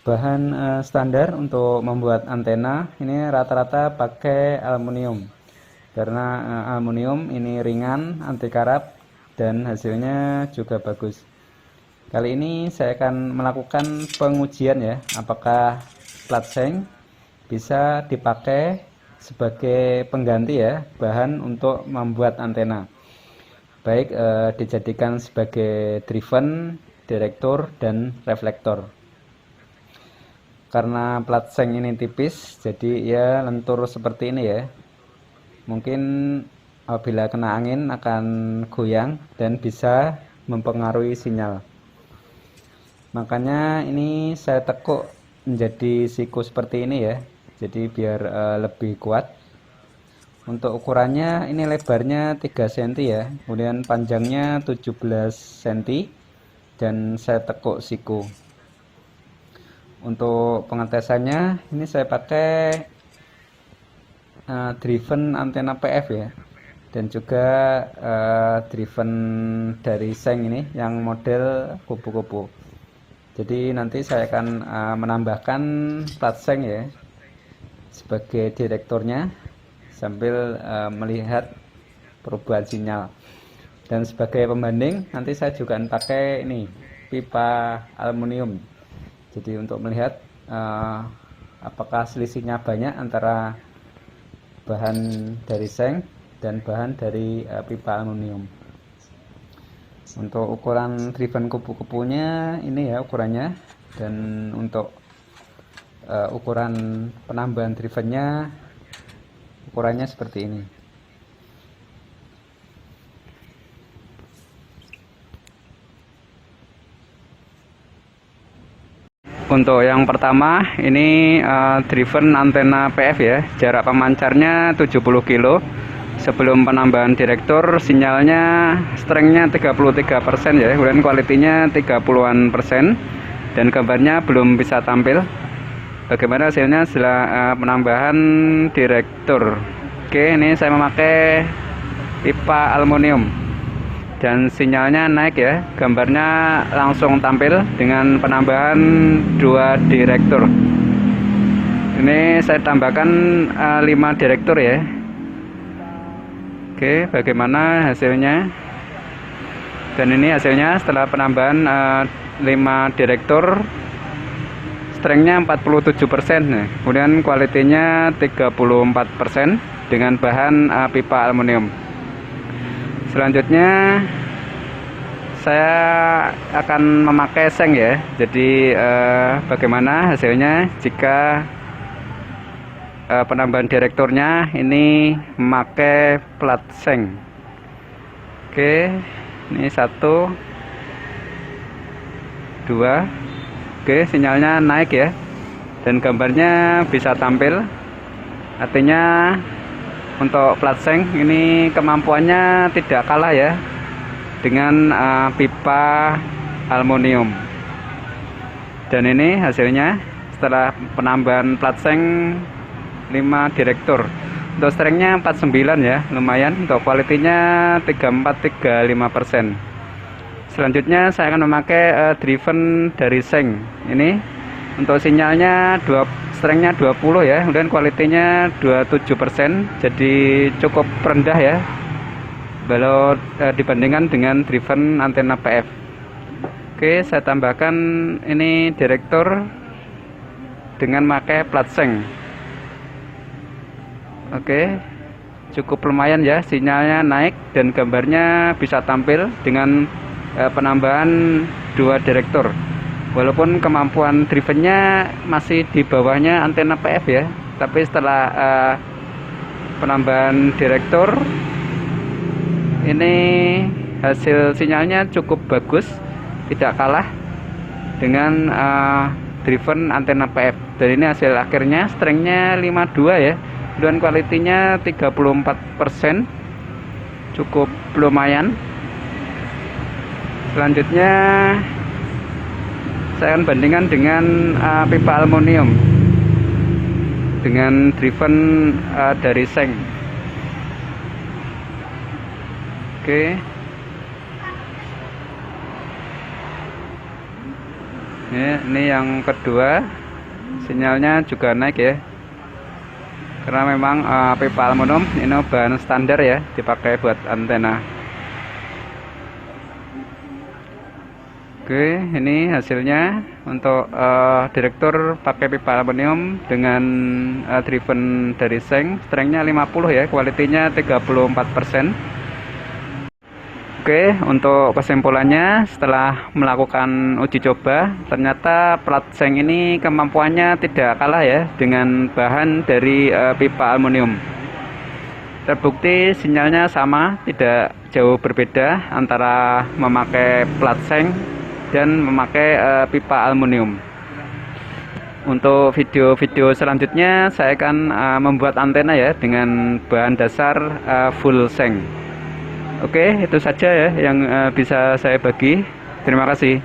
Bahan standar untuk membuat antena ini rata-rata pakai aluminium karena aluminium ini ringan, anti karat, dan hasilnya juga bagus. Kali ini saya akan melakukan pengujian ya, apakah plat seng bisa dipakai sebagai pengganti ya, bahan untuk membuat antena. Baik dijadikan sebagai driven, direktur, dan reflektor. Karena plat seng ini tipis, jadi ya lentur seperti ini ya. Mungkin apabila kena angin akan goyang dan bisa mempengaruhi sinyal. Makanya ini saya tekuk menjadi siku seperti ini ya. Jadi biar lebih kuat. Untuk ukurannya ini lebarnya 3 cm ya. Kemudian panjangnya 17 cm dan saya tekuk siku. Untuk pengetesannya ini saya pakai driven antena PF ya, dan juga driven dari seng ini yang model kupu-kupu. Jadi nanti saya akan menambahkan plat seng ya sebagai direkturnya sambil melihat perubahan sinyal. Dan sebagai pembanding nanti saya juga akan pakai ini pipa aluminium. Jadi untuk melihat apakah selisihnya banyak antara bahan dari seng dan bahan dari pipa aluminium. Untuk ukuran driven kupu-kupunya ini ya ukurannya, dan untuk ukuran penambahan drivennya ukurannya seperti ini. Untuk yang pertama ini driven antena PF ya, jarak pemancarnya 70 kilo. Sebelum penambahan direktur sinyalnya strengthnya 33% ya, kemudian kualitinya 30-an persen, dan gambarnya belum bisa tampil. Bagaimana hasilnya setelah penambahan direktur? Oke, ini saya memakai pipa aluminium dan sinyalnya naik ya, gambarnya langsung tampil dengan penambahan 2 direktur. Ini saya tambahkan 5 direktur ya. Oke, bagaimana hasilnya? Dan ini hasilnya setelah penambahan 5 direktur, strengthnya 47% nih. Kemudian kualitinya 34% dengan bahan pipa aluminium. Selanjutnya saya akan memakai seng ya. Jadi bagaimana hasilnya jika penambahan direkturnya ini memakai plat seng? Oke, ini 1 2. Oke, sinyalnya naik ya, dan gambarnya bisa tampil. Artinya untuk plat seng ini kemampuannya tidak kalah ya dengan pipa aluminium. Dan ini hasilnya setelah penambahan plat seng 5 direktur. Untuk strengthnya 49 ya, lumayan. Untuk kualitinya 34-35%. Selanjutnya saya akan memakai driven dari seng. Ini untuk sinyalnya strengthnya 20 ya, kemudian kualitinya 27%. Jadi cukup rendah ya kalau dibandingkan dengan driven antena PF. Oke, saya tambahkan ini direktur dengan memakai plat seng. Oke, cukup lumayan ya, sinyalnya naik dan gambarnya bisa tampil dengan penambahan 2 direktur. Walaupun kemampuan drivennya masih di bawahnya antena PF ya, tapi setelah penambahan direktur ini hasil sinyalnya cukup bagus, tidak kalah dengan driven antena PF. Dan ini hasil akhirnya, strengthnya 52 ya, dan kualitinya 34%, cukup lumayan. Selanjutnya saya akan bandingkan dengan pipa aluminium dengan driven dari seng. Oke, Ini yang kedua, sinyalnya juga naik ya, karena memang pipa aluminium ini bahan standar ya, dipakai buat antena. Oke, ini hasilnya untuk direktur pakai pipa aluminium dengan driven dari Seng, strengthnya 50 ya, kualitinya 34%. Oke, untuk kesimpulannya setelah melakukan uji coba, ternyata plat Seng ini kemampuannya tidak kalah ya dengan bahan dari pipa aluminium. Terbukti sinyalnya sama, tidak jauh berbeda antara memakai plat Seng dan memakai pipa aluminium. Untuk video-video selanjutnya saya akan membuat antena ya dengan bahan dasar full Seng. Oke, itu saja ya yang bisa saya bagi. Terima kasih.